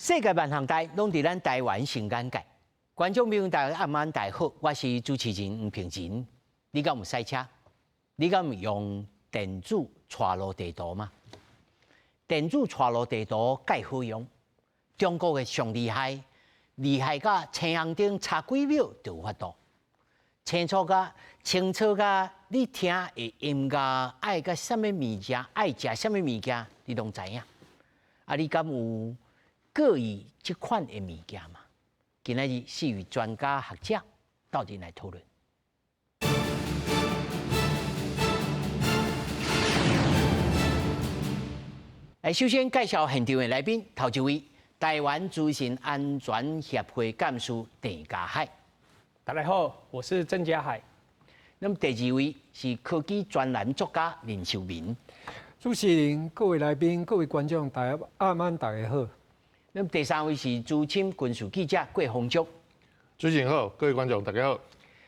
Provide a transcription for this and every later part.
世界万航台拢伫咱台湾新眼界，观众朋友大家晚安，大家好，我是主持人吴平真。你敢有赛车？你敢有用电子带路地图吗？电子带路地图介好用，中国的上厉害，厉害甲青红灯差几秒就有法度，清楚甲你听的音乐爱甲什么物件，爱食什么物件，你拢知影。啊，你敢有各以这款的物件嘛？今日是与专家学者斗阵来讨论。首先介绍现场的来宾，头一位台湾资讯安全协会干事郑家海。大家好，我是郑家海。那么第二位是科技专栏作家林秀明。主持人、各位来宾、各位观众，大家晚安，大家好。那么第三位是资深军事记者郭宏竹。主持人好，各位观众大家好。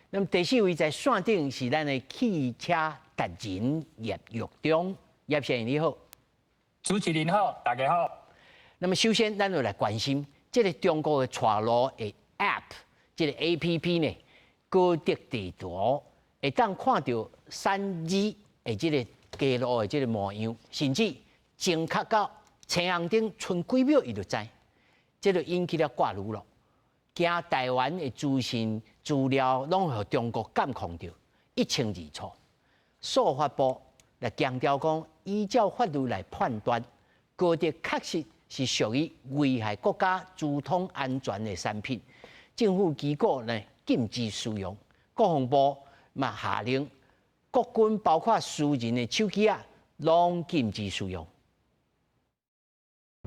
那么第四位在线顶是咱的汽车达人叶玉中，叶先生你好。主持人好，大家好。那么首先，咱就来关心这个中国的带路的 App， 这个 APP 呢，高德地图会当看到3字的这个街路的这个模样，甚至正确到青红灯剩几秒，伊就知。这就引起了挂虑了。惊台湾的资讯资料拢互中国监控着，一清二楚。司法部来强调讲，依照法律来判断，高德确实是属于危害国家交通安全的产品。政府机构呢禁止使用，国防部嘛下令，国军包括私人的手机啊，拢禁止使用。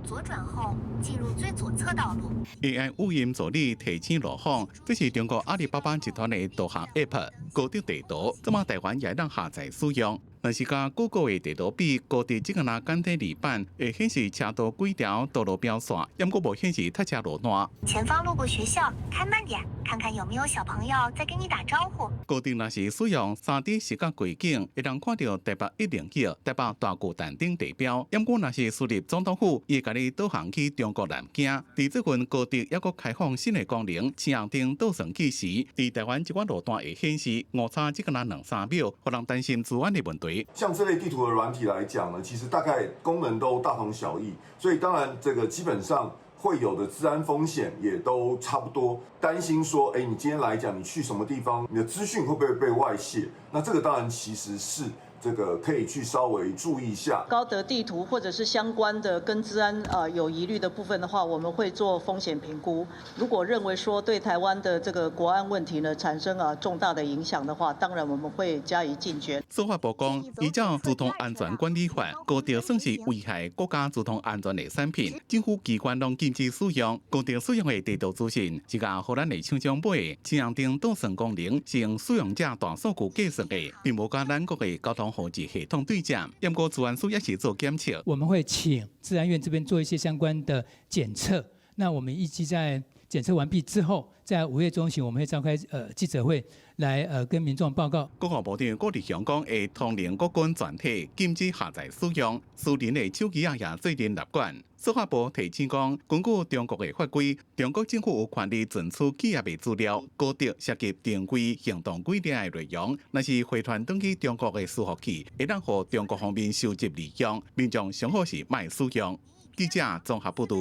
左转后进入最左侧道路。AI 语音助理提醒路况，这是中国阿里巴巴集团的导航 App 高德地图，这么台湾也让下载使用。若是甲 Google 的地图比，高德这个拿简体字版会显示车道几条道路标线，不过无显示塞车路段。前方路过学校，开慢点，看看有没有小朋友在跟你打招呼。高德若是使用3D 视觉轨景，会让看到台北101、台北大巨蛋等地标。不过若是输入总统府，伊会甲你导航去中国南京。伫这份高德还佫开放新的功能，青红灯倒算计时，伫台湾一寡路段会显示误差只个拿2-3秒，互人担心治安的问题。像这类地图的软体来讲呢，其实大概功能都大同小异，所以当然这个基本上会有的治安风险也都差不多。担心说，你今天来讲，你去什么地方，你的资讯会不会被外泄？那这个当然其实是这个可以去稍微注意一下。高德地图或者是相关的跟治安有疑虑的部分的话，我们会做风险评估。如果认为说对台湾的这个国安问题呢产生重大的影响的话，当然我们会加以禁绝。司法部讲，依照《交通安全管理法》，高德算是危害国家交通安全的产品，政府机关拢禁止使用。高德使用的地图资讯，是甲互咱的厂商买的青红灯倒算功能，是用使用者大数据计算的，并无甲咱国的交通防治系统对接。不过治安署也是做检测，我们会请治安院这边做一些相关的检测。那我们预计在检测完毕之后，在5月中旬我们会召开记者会来跟民众报告。国防部长郭立雄讲，会统领国军全体禁止下载使用私人的手机也最近立管。司法部提醒讲，根据中国的法规，中国政府有权利存取企业的资料，高德涉及定规、行动规定的内容，若是回传登去中国的伺服器，会让予中国方面收集利用，民众上好是莫使用。记者综合报道。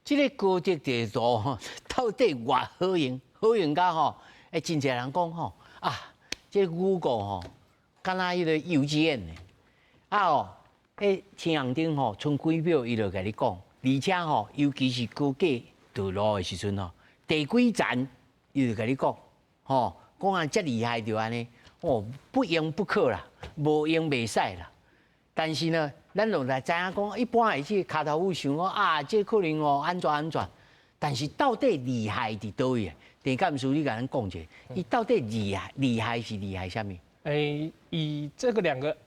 这个高德地图到底偌好用？好用到真侪人讲这个 Google 敢若迄个幼稚园的青红灯剩几秒，伊就甲你讲，而且尤其是高架道路的时阵第几站，伊就甲你讲，讲遮厉害就安尼，不用不可啦，无用袂使啦。但是呢，咱就来知影讲，一般的这卡头夫想讲这可能安全，但是到底厉害伫倒位啊？电干事你甲咱讲者，伊到底厉害是厉害啥物？以这个2个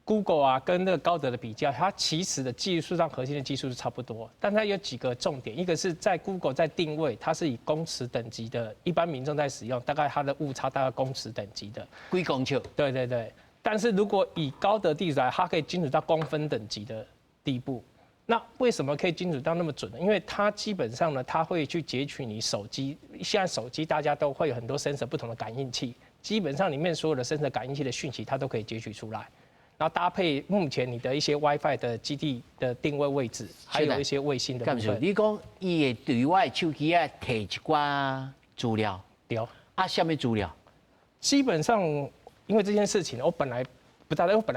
Google 跟那个高德的比较，它其实的技术上核心的技术是差不多，但它有几个重点，一个是在 Google 在定位，它是以公尺等级的，一般民众在使用，大概它的误差大概公尺等级的，几公尺？对。但是如果以高德地图来，它可以精准到公分等级的地步。那为什么可以精准到那么准呢？因为它基本上呢，它会去截取你手机。现在手机大家都会有很多 sensor 不同的感应器，基本上里面所有的 sensor 感应器的讯息，它都可以截取出来。然后搭配目前你的一些 WiFi 的基地的定位位置，还有一些卫星的部分。你讲伊会对我的手机啊摕一寡资料，对啊，什么资料？基本上因为这件事情，我本来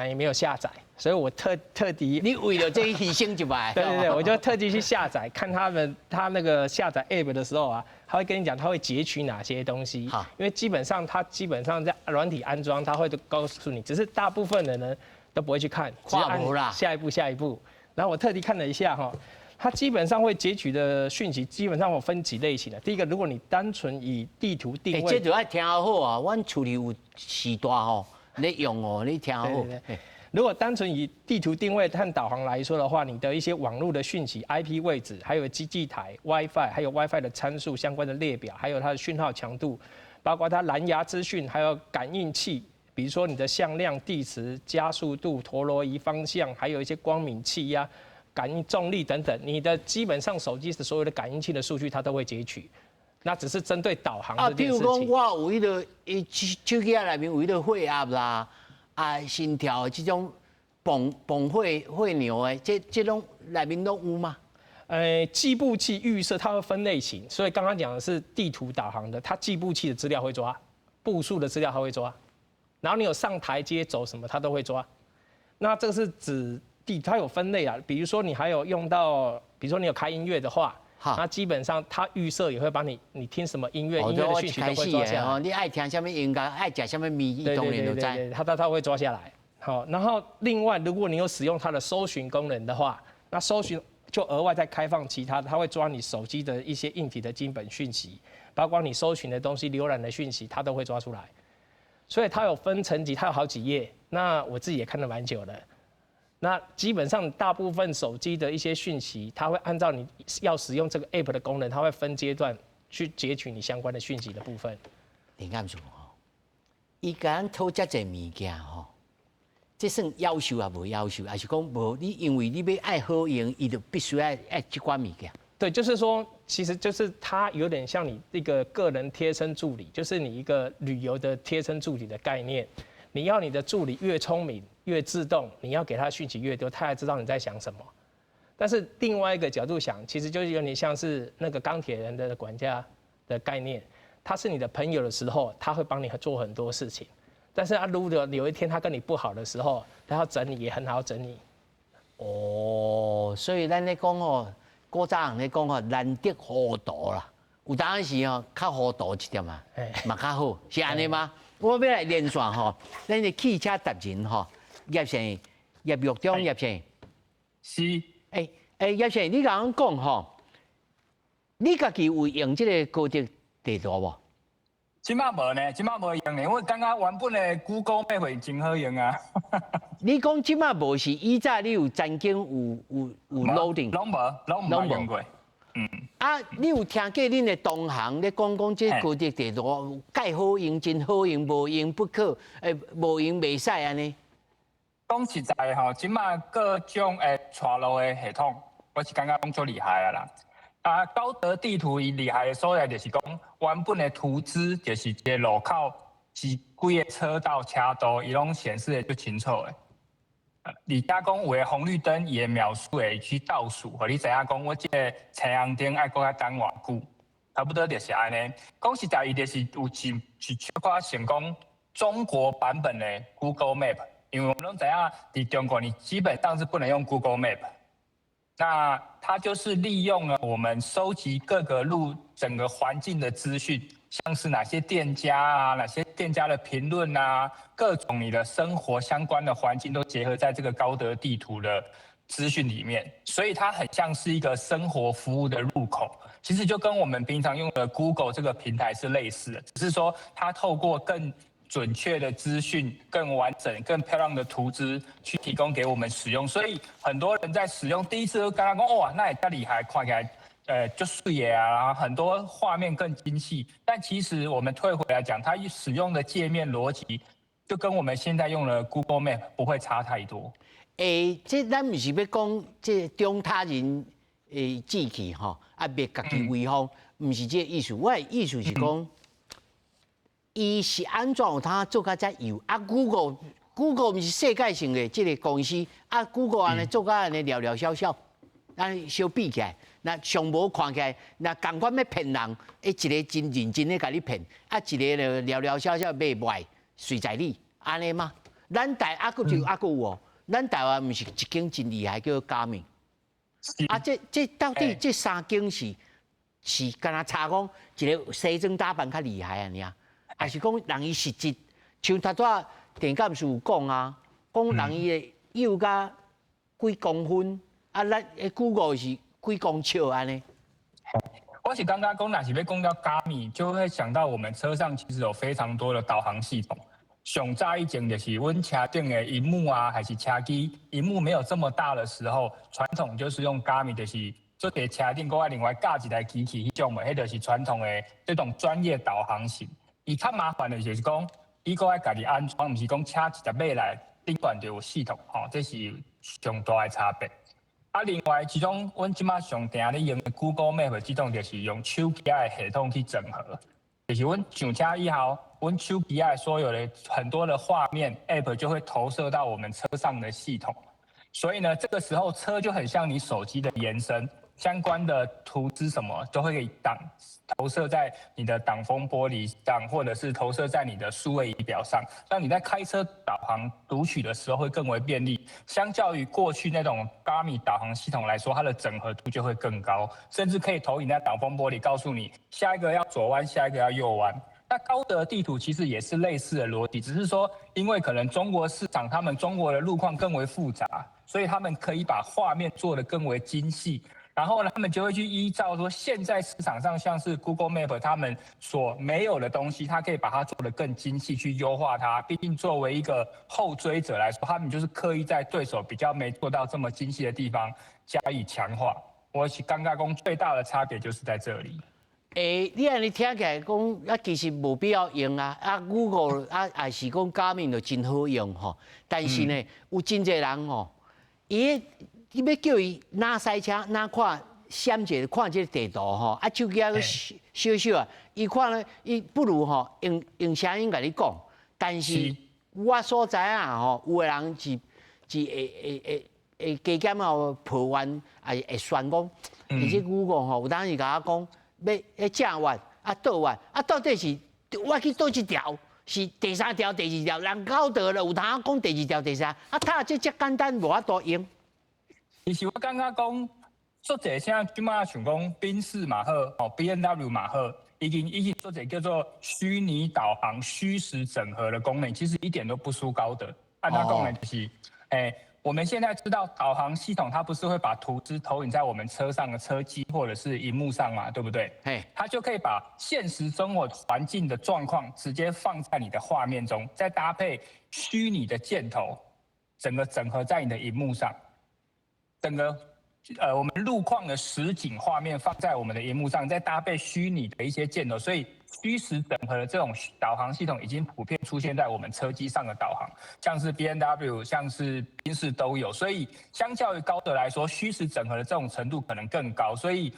也没有下载，所以我特地你为了这牺牲一摆。对，我就特地去下载，看他那个下载 App 的时候啊，他会跟你讲他会截取哪些东西。因为基本上在软体安装，他会都告诉你，只是大部分人呢都不会去看，只按下一步。然后我特地看了一下哈，它基本上会截取的讯息，基本上我分几类型的。第一个，如果你单纯以地图定位，这就要听好啊，阮厝里有时代吼。你用哦，你听好。对。如果单纯以地图定位和导航来说的话，你的一些网络的讯息、IP 位置，还有基地台、WiFi， 还有 WiFi 的参数相关的列表，还有它的讯号强度，包括它蓝牙资讯，还有感应器，比如说你的向量、地磁、加速度、陀螺仪方向，还有一些光敏器呀、感应重力等等，你的基本上手机的所有的感应器的数据，它都会截取。那只是针对导航这件事情。譬如讲，我有迄个手机内面有迄个血压啦，心跳这种血牛的，这种内面都有吗？计步器预设它会分类型，所以刚刚讲的是地图导航的，它计步器的资料会抓，步数的资料它会抓，然后你有上台阶走什么它都会抓。那这个是指它有分类啊，比如说你还有用到，比如说你有开音乐的话。那基本上，它预设也会帮你听什么音乐，音乐的讯息都会抓下来。你爱听什么音乐，爱吃什么米，当然都知。它会抓下来。好，然后另外，如果你有使用它的搜寻功能的话，那搜寻就额外再开放其他的，它会抓你手机的一些硬体的基本讯息，包括你搜寻的东西、浏览的讯息，它都会抓出来。所以它有分层级，它有好几页。那我自己也看了蛮久的。那基本上大部分手机的一些讯息，它会按照你要使用这个 App 的功能，它会分阶段去截取你相关的讯息的部分。你看住吼，伊甲咱讨遮济物件吼，这算要求啊无要求，还是讲无？你因为你要爱好用，伊就必须爱这款物件。对，就是说，其实就是它有点像你一个个人贴身助理，就是你一个旅游的贴身助理的概念。你要你的助理越聪明越自动，你要给他讯息越多，他才知道你在想什么。但是另外一个角度想，其实就是有点像是那个钢铁人的管家的概念，他是你的朋友的时候，他会帮你做很多事情。但是他如果有一天他跟你不好的时候，他要整你也很好整你。所以咱咧讲吼，古早人咧讲吼，难得糊涂啦，有当时吼较糊涂一点嘛，嘛较好，是安尼吗？我要来连线吼，咱的汽车达人吼，叶先叶玉忠叶先，是。叶先，你甲我讲吼，你家己有用这个高德地图无？即马无呢，即马无用呢。我感觉原本的 Google Map 真好用啊。你讲即马无是以早你有曾经有 loading？ 拢无用过。你有听过恁的同行咧讲这高德地图介好用，真好用，无用不可，无用袂使安尼。讲实在吼，即马各种带路的系统，我是感觉讲足厉害啊啦。高德地图伊厉害的所在就是讲，原本的图资就是一个路口是几个车道、车道，伊拢显示的足清楚的。而且讲有的红绿灯伊的秒数会去倒数，互你知影讲我这个车红灯爱搁较等偌久，差不多就是安尼。讲实在，伊就是有是小可成功中国版本的 Google Map， 因为我们拢知影，伫中国你基本上是不能用 Google Map。那它就是利用了我们收集各个路整个环境的资讯，像是哪些店家啊，哪些店家的评论啊，各种你的生活相关的环境都结合在这个高德地图的资讯里面，所以它很像是一个生活服务的入口。其实就跟我们平常用的 Google 这个平台是类似的，只是说它透过更准确的资讯、更完整、更漂亮的图资去提供给我们使用，所以很多人在使用第一次都刚刚讲哇，那也太厉害，看起来就视野啊，然后很多画面更精细。但其实我们退回来讲，它使用的界面逻辑就跟我们现在用的 Google Map 不会差太多。这咱毋是要讲这中他人志气吼，啊，别家己威风，毋是这意思。我的意思是讲，伊是安怎有他做甲遮有啊？Google 毋是世界性的这个公司，啊 ，Google 安尼做甲安尼寥寥小小，咱相比起来，那上无看起来，那共款要骗人，一个真认真的甲你骗，啊，一个就寥寥小小卖卖，随在你，安尼吗？咱佫有哦，咱台湾毋是一间真厉害叫佳明，啊，这到底这三间是敢若差讲一个西装打扮较厉害安尼啊，还是讲人伊实质像头拄电监事有讲啊，讲人伊的幼甲几公分，啊，咱Google 是几公尺安尼。我是刚刚讲，若是要讲到佳米，就会想到我们车上其实有非常多的导航系统。上早以前就是阮车顶的萤幕啊，还是车机萤幕没有这么大的时候，传统就是用佳米，就是做伫车顶，搁另外架一台机器迄种的，迄就是传统的这种专业导航型。伊较麻烦的就是讲。伊个爱家己安装，毋是讲车直接买来顶管就有系统，吼，这是上大的差别。啊，另外其中，阮即马上定咧用的 Google Map 这种，就是用手机的系统去整合，就是阮上车以后，阮手机的所有的很多的画面 App 就会投射到我们车上的系统，所以呢，这个时候车就很像你手机的延伸。相关的图资什么都会投射在你的挡风玻璃上，或者是投射在你的数位仪表上，让你在开车导航读取的时候会更为便利。相较于过去那种Garmin导航系统来说，它的整合度就会更高，甚至可以投影在挡风玻璃，告诉你下一个要左弯，下一个要右弯。那高德地图其实也是类似的逻辑，只是说因为可能中国市场他们中国的路况更为复杂，所以他们可以把画面做得更为精细。然后呢，他们就会去依照说现在市场上像是 Google Map 他们所没有的东西，它可以把它做得更精细，去优化它。毕竟作为一个后追者来说，他们就是刻意在对手比较没做到这么精细的地方加以强化。我是感觉讲最大的差别就是在这里。你安尼听起来讲，啊，其实无必要用啊。啊 ，Google 啊，还是讲Garmin就真好用吼。但是呢，有真侪人吼，你要叫伊哪赛车哪看闪者看这个地图吼，啊手机啊小小啊，伊看咧，伊不如吼用声音甲你讲。但是我所知啊吼，有的人是加减哦破完，会宣讲，而且 Google 吼有当时甲我讲要正弯啊倒弯啊，到底是我去倒一条？是第三条、第二条，人高德了有通讲第二条、第三，啊，他这简单无法度用。其实我感觉讲，做者现在即马想讲宾士嘛好，哦 BMW 嘛好，已经做者叫做虚拟导航、虚实整合的功能，其实一点都不输高德。按它功能就是，我们现在知道导航系统它不是会把图资投影在我们车上的车机或者是荧幕上嘛，对不对？它就可以把现实生活环境的状况直接放在你的画面中，再搭配虚拟的箭头，整个整合在你的荧幕上。整个我们路况的实景画面放在我们的荧幕上，再搭配虚拟的一些箭头，所以虚实整合的这种导航系统已经普遍出现在我们车机上的导航，像是 BMW 像是宾士都有，所以相较于高德来说，虚实整合的这种程度可能更高，所以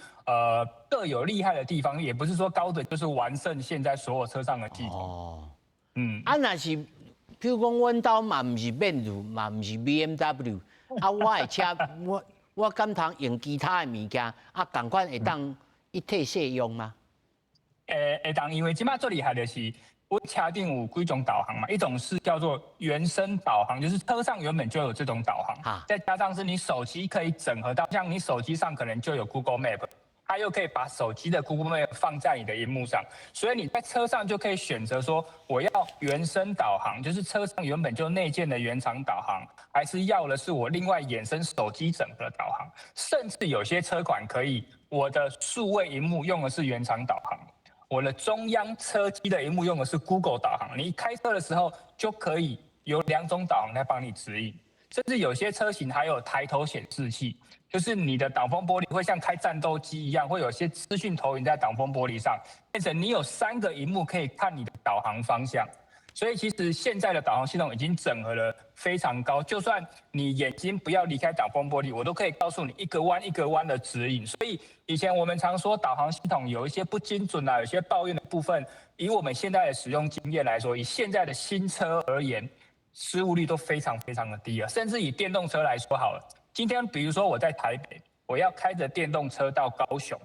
各有厉害的地方，也不是说高德就是完胜现在所有车上的系统。若是譬如讲，阮兜嘛毋是奔驰，嘛毋是 BMW。啊，我的车，我敢通用其他的物件，啊，同款会当一体适用吗？会当，因为即摆最厉害的是，我车顶有几种导航嘛，一种是叫做原生导航，就是车上原本就有这种导航，再加上是你手机可以整合到，像你手机上可能就有 Google Map。它又可以把手机的 Google Map 放在你的荧幕上，所以你在车上就可以选择说，我要原生导航，就是车上原本就内建的原厂导航，还是要的是我另外衍生手机整合的导航，甚至有些车款可以，我的数位荧幕用的是原厂导航，我的中央车机的荧幕用的是 Google 导航，你开车的时候就可以有2种导航来帮你指引，甚至有些车型还有抬头显示器。就是你的挡风玻璃会像开战斗机一样，会有些资讯投影在挡风玻璃上，变成你有3个萤幕可以看你的导航方向。所以其实现在的导航系统已经整合了非常高，就算你眼睛不要离开挡风玻璃，我都可以告诉你一个弯一个弯的指引。所以以前我们常说导航系统有一些不精准啊，有些抱怨的部分，以我们现在的使用经验来说，以现在的新车而言，失误率都非常非常的低了。甚至以电动车来说好了，今天比如说我在台北，我要开着电动车到高雄。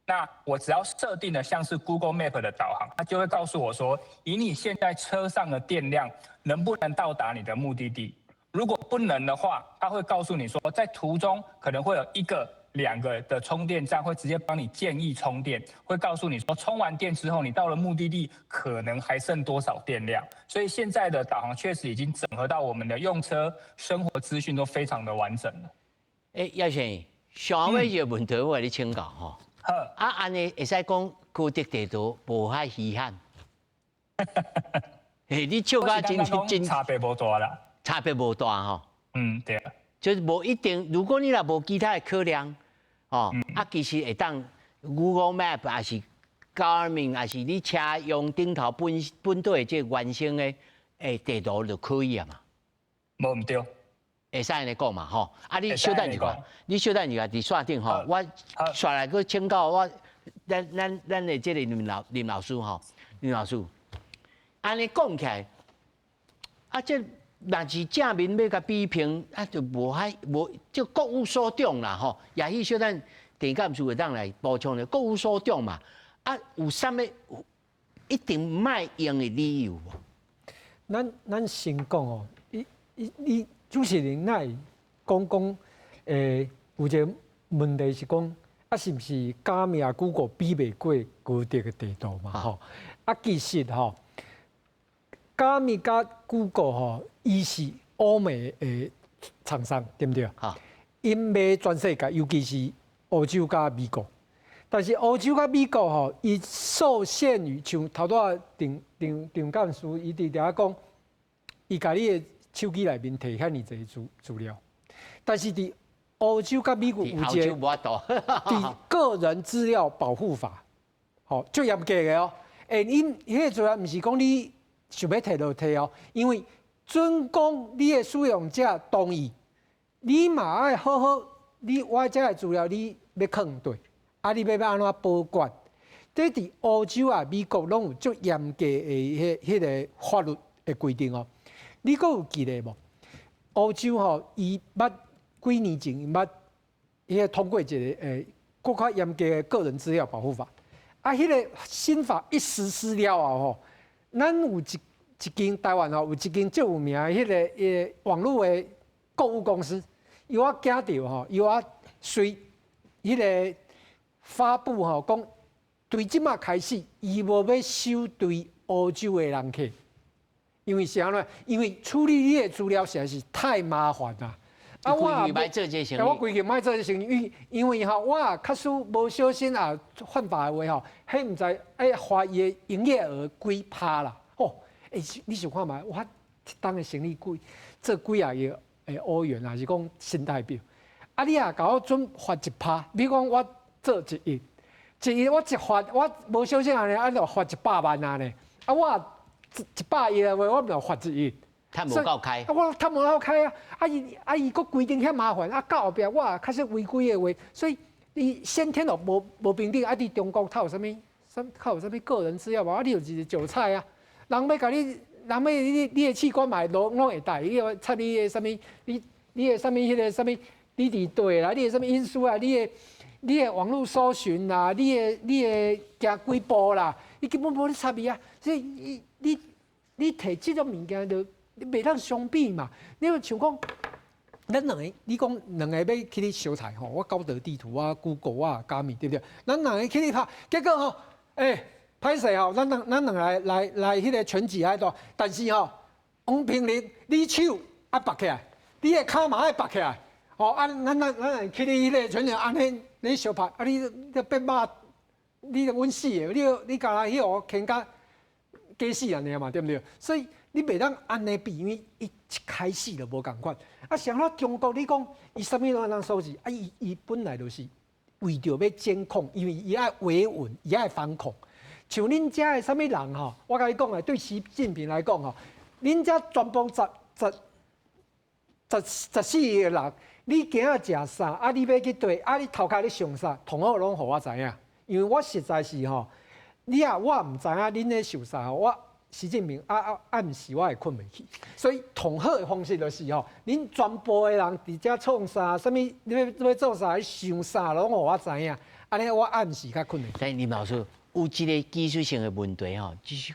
那我只要设定了像是 Google Map 的导航，它就会告诉我说，以你现在车上的电量，能不能到达你的目的地？如果不能的话，它会告诉你说，在途中可能会有1个、2个的充电站，会直接帮你建议充电，会告诉你说，充完电之后，你到了目的地可能还剩多少电量。所以现在的导航确实已经整合到我们的用车生活资讯都非常的完整了。叶先生，上尾一个问题我来请教吼。安尼会使讲高德地图无遐稀罕。你笑甲真差别无大啦，差别无大吼。对啊，就是无一定，如果你若无其他的考量，其实会当 Google Map 还是 Garmin 还是你车用顶头本地的这原生的地图就可以啊嘛。无唔对。会使安尼讲嘛吼，你小等一下，你小等一下，伫线顶吼，我刷来去请教我，咱的这个林老师吼，林老师，安尼讲起来，这若是正面要甲比拼，就无就各有所长啦吼。也许小等电感处会当来补充的，各有所长嘛。有啥物一定卖用的理由无？咱先讲哦，你。主持人那讲，有一个问题是讲，是不是Garmin 啊 Google 比袂过高德的地图嘛？吼，其实吼，Garmin 甲 Google 吼，伊是欧美的厂商，对不对？因卖全世界，尤其是欧洲甲美国。但是欧洲甲美国吼，伊受限于像头拄啊定干事伊伫遐讲，伊甲你的手机内面摕遐尼侪资料，但是伫欧洲甲美国有一个伫个人资料保护法，吼，最严格的哦。因迄个资料毋是讲你想要摕就摕哦，因为准讲你的使用者同意，你嘛爱好好，我遮的资料你要放对，你要安怎保管？这伫欧洲啊、美国拢有足严格的迄个法律的规定哦。你阁有记得无？欧洲吼，伊捌几年前伊捌通过一个更较严格的个人资料保护法。迄个新法一实施了后吼，咱有一间台湾吼有一间最有名的迄个网络的购物公司，伊我惊到吼，伊我随迄个发布吼讲，对即马开始，伊无要收对欧洲的人客。因为啥呢？因为处理你的资料实在是太麻烦啦。我卖做这生意，我规矩卖做这生意，因为吼，我假使无小心啊犯法的话吼，迄唔知花伊的营业额几趴啦。你想看嘛？我一档的生意做几啊亿欧元，还是讲新台币？你啊，甲我准罚1%，比如讲我做1亿，我一罚，我无小心安尼，就罚100万安尼。我100亿的话，我咪罚1亿。趁无够开，我趁无够开啊！伊佫规定遐麻烦，到后壁我开始违规的话，所以你先天就无平等。伫中国，他有啥物个人资料无？你就是一个韭菜啊！人要甲你，人要你的器官嘛，拢会带，伊要测你的啥物，你的啥物迄个啥物，你伫对啦，你的啥物因素啊，你的网络搜寻啦，你的行几步啦，伊根本无咧插伊啊！所以你摕即种物件就。你袂当相比嘛？你像讲，咱两个，你讲两个要去你相菜吼，我高德地图啊、Google 啊、Garmin 对不对？咱两个去你拍，结果吼，歹势吼，咱两个来迄个拳击喺度，但是吼，王平林，你手爱拔起来，你的骹嘛爱拔起来，咱去你迄个拳击安尼你相拍，你变肉，你就稳死的，你甲迄个牵甲假死安尼嘛，对不对？所以。你袂当安尼比，因为伊一开始就无共款。像咱中国，你讲伊啥物拢当收集，伊本来就是为着要监控，因为伊爱维稳，伊爱反恐。像恁遮的啥物人吼，我甲你讲啊，对习近平来讲吼，恁遮全部14个人，你今仔食啥？啊，你要去对，啊，你头壳咧想啥？同好拢互我知影，因为我实在是吼，你啊，我毋知影恁咧想啥，我习近平暗时我会困袂去，所以同好的方式就是吼，恁全部的人伫遮创啥，啥物你要做啥，想啥拢互我知影，安尼我暗时较困袂去。但林老师有一个技术性的问题吼，就是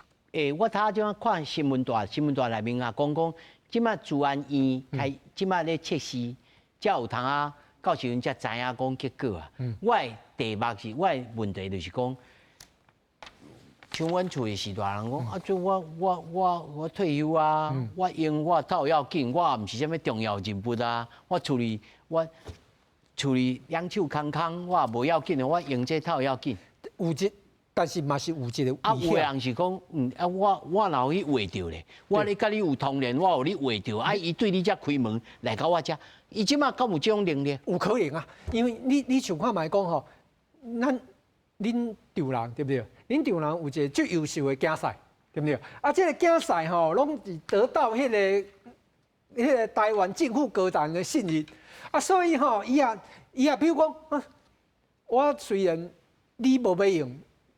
我头前看新闻大内面啊讲，即马治安院开，即马咧测试，才有通啊，到时阵才知影讲结果啊。我的题目是，我的问题就是讲，像阮厝的时大人讲，啊，就我退休啊，我用我头要紧，我毋是啥物重要人物啊，我处理两手空空，我也无要紧的，我用这头要紧。有一，但是嘛是有一个危啊，有的险。人是讲，我若有去画着咧，我咧甲你有通联，我有你画着，啊，伊对你才开门来到我遮，伊即马敢有这种能力？有可能啊，因为你想看卖讲吼，恁丈人对不对？恁丈人有一个最优秀的竞赛，对不对？啊，这个竞赛吼，拢是得到迄个台湾政府高层的信任啊，所以吼，伊也比如讲，我虽然你无要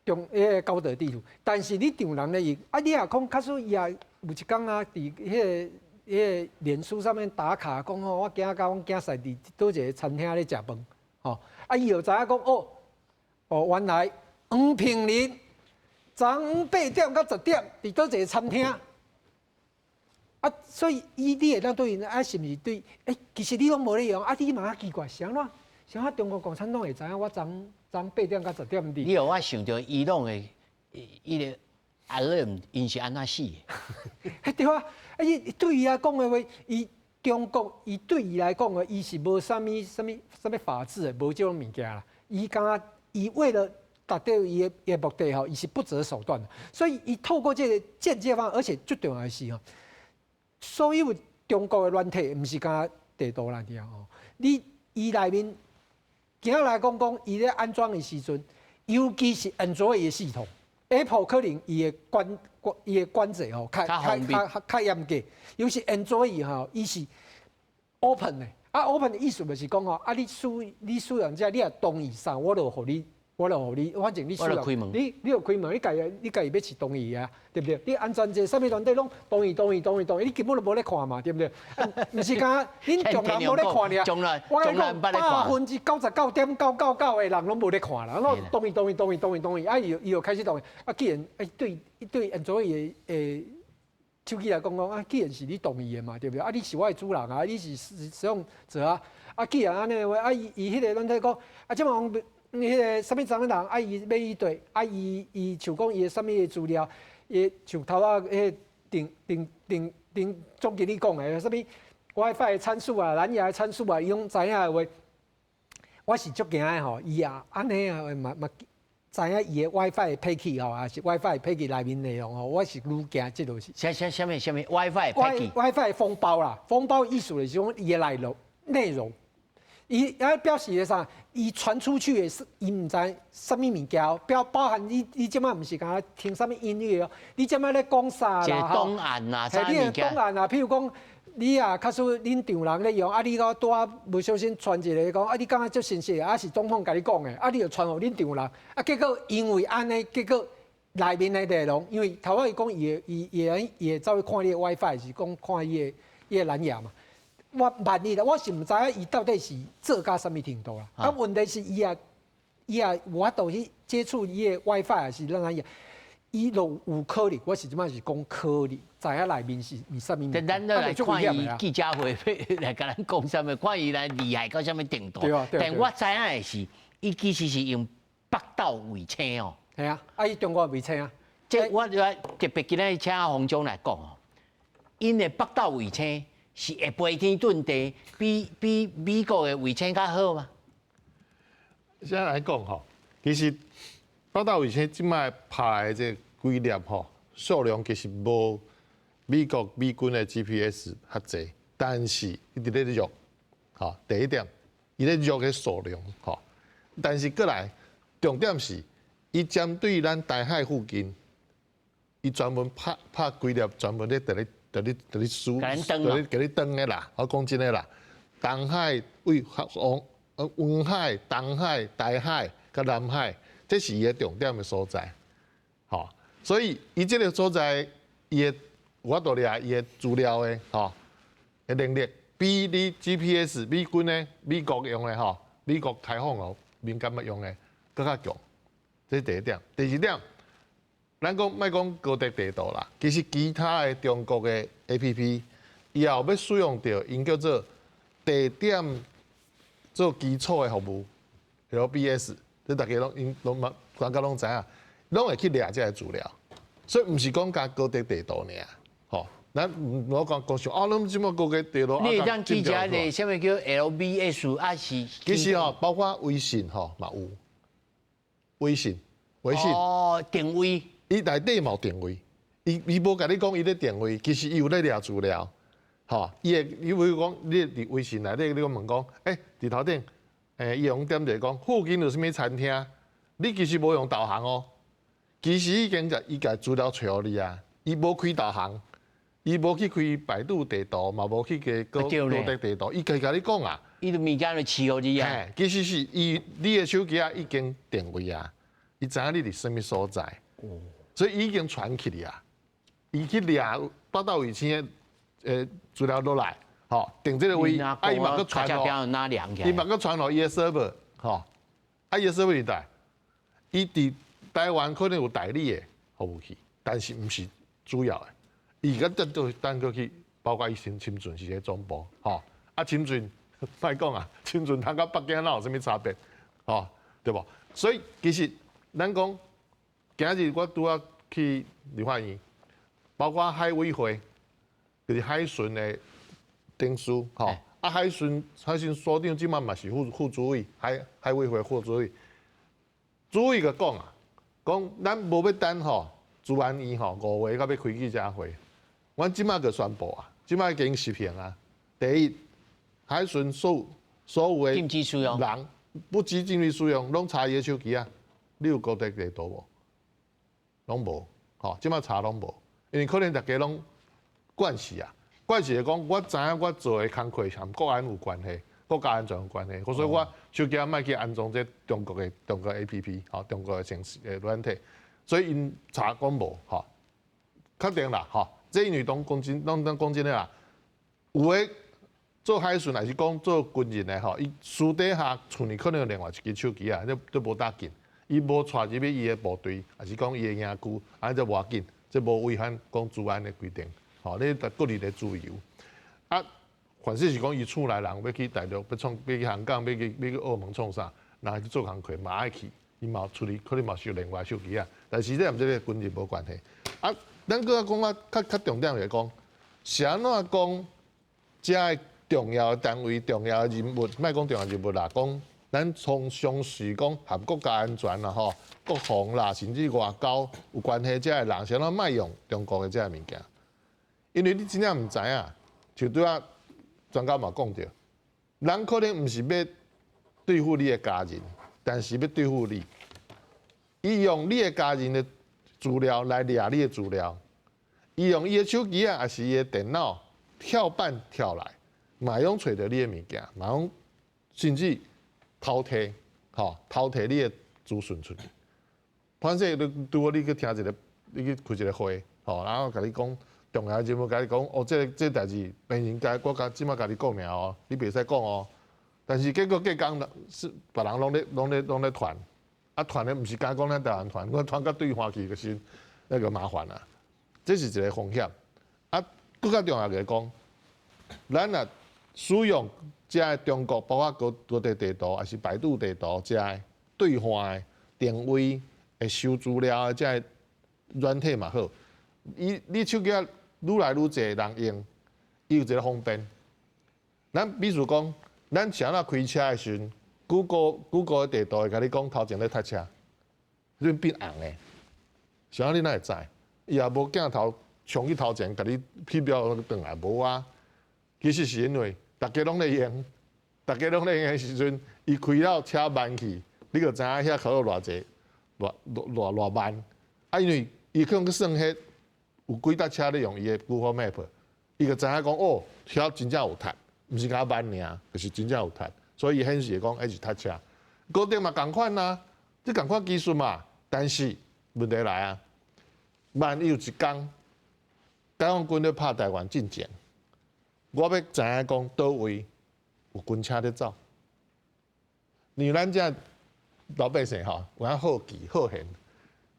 用迄个高德地图，但是你丈人咧用，啊，你也讲，假使伊也有一天啊，伫迄个脸书上面打卡，讲吼，我今仔甲阮囝婿伫倒一个餐厅咧食饭，吼，啊，伊就知影讲，原来黄平林昨昏8点到10点伫倒一个餐厅，啊，所以你会当对因啊，是毋是对？其实你拢无咧用，啊，你嘛奇怪，是安怎？是安怎中国共产党会知影我昨8点到10点伫？你让我想到伊拢会，伊个alarm因是安怎死的？对啊，伊对伊来讲的话，伊中国伊对伊来讲的，伊是无啥物法治的，无这种物件啦。伊伊为了达到伊的目的吼，伊是不择手段的。所以伊透过这个间接方，而且最重要的是吼，所有中国的软体，毋是干地图啦，对啊吼。伊内面今仔来讲，伊咧安装的时阵，尤其是 Android 的系统 ，Apple 可能伊的管制吼，较严格，尤其 Android 吼，伊是 open 的。啊 ，open 的意思就是讲吼，啊，你使用者，你也同意啥，我就互你，反正你使用，你有开门，你家己要是同意啊，对不对？你安全者，啥物软体拢同意，你根本都无咧看嘛，对不对？毋是讲恁众人无咧看俩，我跟你讲99.999%的人拢无咧看啦，拢同意，啊，伊就开始同意，啊，既然对Android的手机来讲啊，既然是你同意的嘛，对不对？啊，你是我的主人啊，你是使用者啊，啊，既然安尼话，啊，伊迄个软体讲，啊，即嘛迄个啥物查某人，啊，伊要伊对，啊，伊像讲伊的啥物的资料，伊像头仔迄总经理讲的，啥物 WiFi 的参数啊，蓝牙的参数啊，伊拢知影的话，我是足惊的吼，伊也安尼啊嘛。知影伊的 WiFi 的配器吼，还是 WiFi 配器内面内容吼，我是愈惊即落是。什么 WiFi 配器 ？WiFi 封包啦，封包意思就是讲伊的内容，伊表示的啥？伊传出去的是伊毋知啥物物件，包含你即摆毋是讲听啥物音乐哦，你即摆咧讲啥啦？一个档案啊，啥物件？档案啊，譬如讲。你啊，假使恁丈人咧用，啊，你个拄啊无小心传一个讲，啊，你感觉足新鲜，啊是总统甲你讲的，啊，你就传互恁丈人，啊，结果因为安尼，结果内面的内容，因为头仔伊讲伊会走去看你的 WiFi， 是讲看伊的蓝牙嘛。万一啦，我是毋知影伊到底是做到啥物程度啦。啊，问题是伊也有法度去接触伊的 WiFi 还是蓝牙。伊就有可能，我是即摆是讲可能，知影内面是啥物。但咱来看伊记者会来甲咱讲啥物，看伊来厉害到啥物程度。但我知影的是，伊其实是用北斗卫星哦。系啊，伊中国卫星啊。即我特别今日请洪总来讲哦，因的北斗卫星是会飞天遁地，比美国的卫星较好吗？现在来讲吼，其实。北斗卫星即摆拍来这几粒吼，数量其实无美军的 GPS 较济，但是伊伫咧弱，吼，第一点，伊咧弱的数量，吼，但是过来重点是伊针对咱台海附近，伊专门拍几粒专门咧伫咧输，给你登的啦，我讲真的啦，东海、黄海、东海、台海、甲南海，这是伊的重点的所在，吼，所以伊这个所在，伊的我都掠伊的资料的，吼，的能力比你 GPS 美军的、美国用的吼，美国台风哦敏感要用的更较强，这是第一点。第二点。咱讲莫讲高德地图啦，其实其他的中国的 APP， 以后要使用到因叫做地点做基础的服务 ，LBS， 这大家大家拢知影，拢会去掠这个资料，所以唔是讲加高德地图尔，吼，咱我讲想哦，咱即么高德地图，你当记者的什么叫 LBS 还是？其实吼，包括微信吼嘛有，微信哦，定位。伊内底嘛有定位，伊无甲你讲伊咧定位，其实伊有咧掠资料，吼，伊会讲你伫微信内底你讲问讲，伫头顶，伊用点者讲附近有啥物餐厅，你其实无用导航哦，其实已经伊甲资料找互你啊，伊无开导航，伊无去开百度地图，嘛无去个高德地图，伊家甲你讲啊，伊就物件就饲互你啊，其实是你的手机啊已经定位啊，伊知影你伫什么所在。所以已经传起嚟啊！伊去掠报道卫星的资料落来，吼，定这个位，伊嘛个传落，伊嘛个传落伊的 server， 吼，伊的 server 在，伊伫台湾可能有代理的服务器，但是毋是主要的，伊个等过去，包括伊清圳是个总部，吼，清圳莫讲啊，清圳通甲北京哪有啥物差别，吼，对无？所以其实咱讲。今日我拄啊去立法院，包括海委会，就是海巡的定书，吼，海巡所长即满嘛是副主委，海委会副主委，主委个讲啊，讲咱无要等吼，朱安院吼5月到要开记者会，阮即满就宣布啊，即满已经实行啊。第一，海巡所有的禁止使用人不止禁止使用，拢查伊的手机啊，你有高德地图无？拢无，吼，即摆查拢无，因为可能大家拢惯势啊，惯势讲，我知影我做的工课和国安有关系，国家安全有关系，所以我手机莫去安装这中国 APP， 吼，中国的城市的软体，所以因查讲无，吼，确定啦，吼，这因为拢讲真的啦，有诶做海巡还是讲做军人的吼，伊私底下厝里可能有另外一支手机啊，都无搭紧。伊无带入去伊的部队，还是讲伊的营区，安尼则无要紧，这无违反讲治安的规定，吼，你各自的自由。啊，凡是是讲伊厝内人要去大陆，要去香港，要去澳门创啥，若去做工课嘛爱去，伊嘛处理可能嘛是另外手机啊。但是这跟这个军人无关系。啊，咱搁讲啊，较重点来讲，是安怎讲？这重要的单位、重要的人物，莫讲重要人物啦，讲。咱从上视讲和国家安全啦、吼国防啦，甚至外交有关系，这个人先拢莫用中国的这个物件，因为你真正唔知影，就对啊，专家嘛讲着，人可能唔是要对付你的家人，但是要对付你，伊用你的家人的资料来掠你的资料，伊用伊的手机啊，还是伊的电脑跳板跳来，嘛用找到你的物件，嘛用甚至。偷摕，吼，偷摕你的资讯出去。反正拄好你去听一个，你去开一个会，吼，然后甲你讲重要人物，甲你讲，哦，这代志平人家我即马甲你讲尔哦，你袂使讲哦。但是结果隔工是别人拢咧传，啊传的毋是讲咱台湾传，我传到对方去就是那个麻烦啦。这是一个风险。啊，更较重要来讲，咱啊使用。这中国包括高德地图，还是百度地图，这兑换的定位、会收资料的这软体嘛好。你手机愈来愈侪人用，伊有一个方便。咱比如讲，咱想要开车的时阵 ，Google 的地图会甲你讲头前咧塞车，你变红的，想你哪会知？伊也无镜头冲去头前，甲你批标转来无啊。其实是因为。大家拢在用，大家拢在用的时阵，伊开了车慢去，你就知影遐考了偌偌慢，啊，因为伊可能去算迄有几搭车咧用伊的 Google Map， 伊就知影讲哦，遐真正有塞，毋是甲慢尔，就是真正有塞，所以伊显示讲迄是塞车。高铁嘛共款啊，这共款技术嘛，但是问题来啊，万一有一天解放军咧拍台湾进前，我要知影讲倒位有军车咧走，因为咱这老百姓吼有影好奇好闲，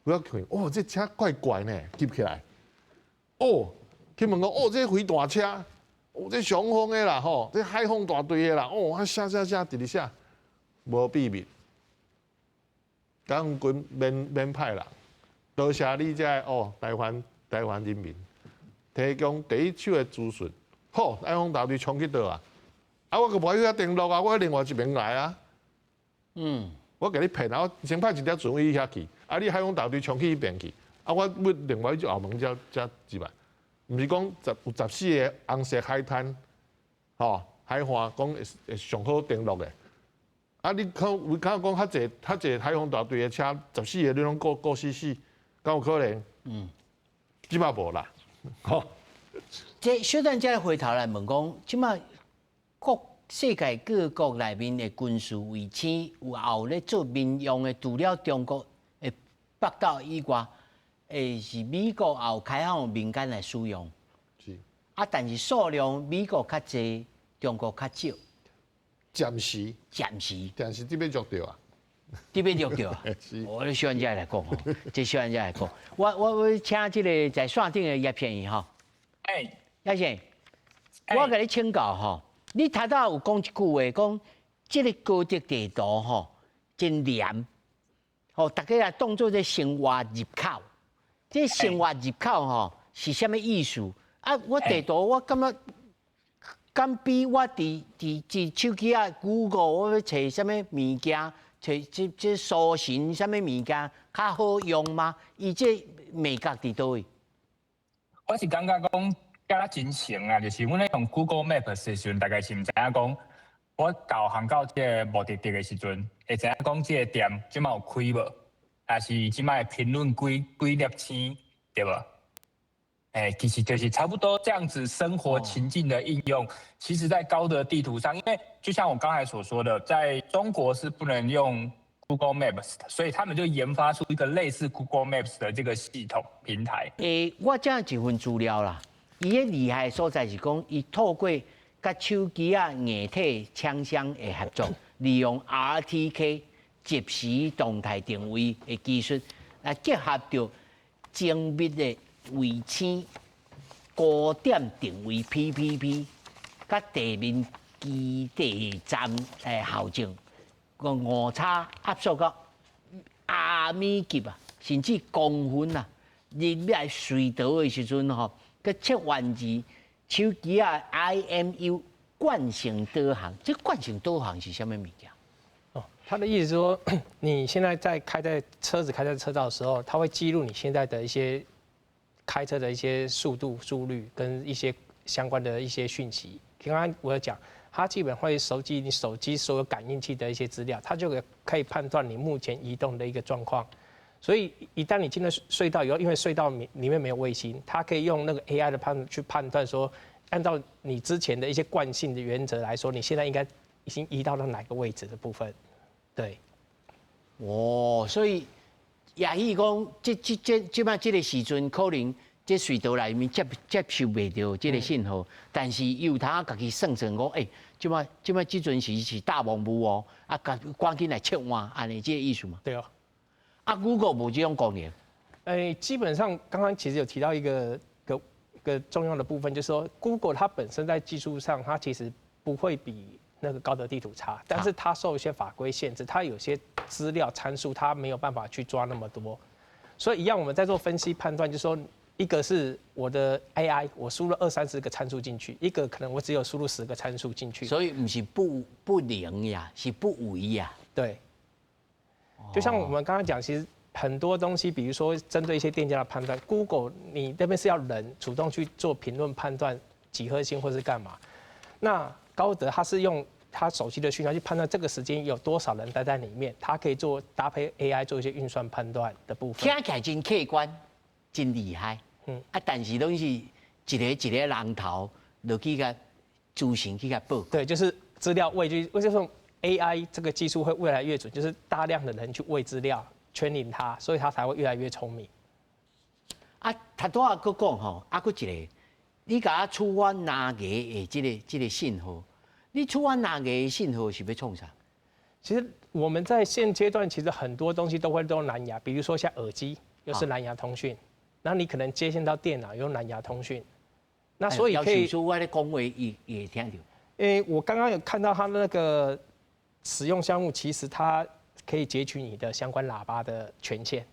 我要看哦，这车怪怪呢，记起来。哦，去问讲哦，这飞大车，哦，这上风的啦吼，这海风大队的啦，哦，啊写，直直写，无秘密。解放军免派人，多谢你这哦，台湾人民提供第一手的资讯。好，海风大队冲去倒啊！啊，我个无去遐登录啊，我另外一边来啊。我给你骗啊！我先派一条船飞遐去，啊，你海风大队冲去迄边去。啊，我要另外一后门才入来，毋是讲有14个红色海滩，吼海岸讲会上好登陆的。啊，你看讲较济海防大队的车14个你拢过死，敢有可能？即摆无啦，吼。这小等再回头来问讲，即摆世界各国内面的军事卫星有后咧做民用的，除了中国的北岛以外。是美国也有开放民间来使用，是啊，但是数量美国较济，中国较少。暂时，但是这边做到啊，这边做到啊。我小人家来讲吼，这小人家来讲，我请这个在线顶的叶片仪哈。叶先，我甲你请教吼，你头头有讲一句话，讲这个高德地图吼真黏，吼大家也当做这生活入口。这生活入口吼是啥物意思？啊，我地图我感觉，敢比我伫手机啊 Google 我要找啥物物件，找这搜寻啥物物件较好用吗？伊这美角伫倒位？我是感觉讲，敢真成啊，就是阮咧用 Google Map 的时阵，大概是毋知影讲，我导航到这个目的地的时阵，会知影讲这个店即马有开无？还是即摆评论几粒星，对吧？其实就是差不多这样子生活情境的应用。其实，在高德地图上，因为就像我刚才所说的，在中国是不能用 Google Maps 的，所以他们就研发出一个类似 Google Maps 的这个系统平台。我这一份资料啦，伊个厉害的所在是讲，伊透过甲手机啊硬体枪箱的合作，利用 RTK。即时动态定位的技术，来结合着精密的卫星高点定位 PPP， 甲地面基地站的校正，个误差压缩到阿米级啊，甚至公分啊，入来隧道的时阵吼，佮切换至手机啊 IMU 惯性导航，这惯性导航是啥物物件？他的意思是说，你现在车子开在车道的时候，它会记录你现在的一些开车的一些速度、速率跟一些相关的一些讯息。刚刚我有讲，它基本会收集你手机所有感应器的一些资料，它就可以判断你目前移动的一个状况。所以一旦你进了隧道以后，因为隧道里面没有卫星，它可以用那个 AI 的判断说，按照你之前的一些惯性的原则来说，你现在应该已经移到哪个位置的部分。对，所以也许讲，即摆即个时阵，可能这隧道内面接收袂到这个信号，但是有他家己算讲，即摆即阵是大雾雾哦，啊，赶紧来切换，安尼这个意思嘛？对哦。Google 无这种功能。基本上刚刚其实有提到一个重要的部分，就是说 Google 它本身在技术上，它其实不会比那个高德地图差，但是它受一些法规限制，它有些资料参数它没有办法去抓那么多，所以一样我们在做分析判断，就是说一个是我的 AI， 我输入20-30个参数进去，一个可能我只有输入10个参数进去，所以不是不灵呀，是不为呀。对，就像我们刚刚讲，其实很多东西，比如说针对一些店家的判断 ，Google 你那边是要人主动去做评论判断几颗星或是干嘛，那高德它是用它手机的讯号去判断这个时间有多少人待在里面，它可以做搭配 AI 做一些运算判断的部分。听起来真客观，真厉害。但是拢是一个人头，就去个资讯去个报。对，就是资料喂去，为什么 AI 这个技术会越来越准？就是大量的人去喂资料，training它，所以它才会越来越聪明。他拄仔佫讲吼，佫一个，你甲我出我哪个的这个信号？你出我哪个的信号是要创啥？其实我们在现阶段，其实很多东西都会用蓝牙，比如说像耳机，又是蓝牙通讯，然后你可能接线到电脑，用蓝牙通讯。那所以可以，说我咧讲话也听到。我刚刚有看到他那个使用项目，其实它可以截取你的相关喇叭的权限。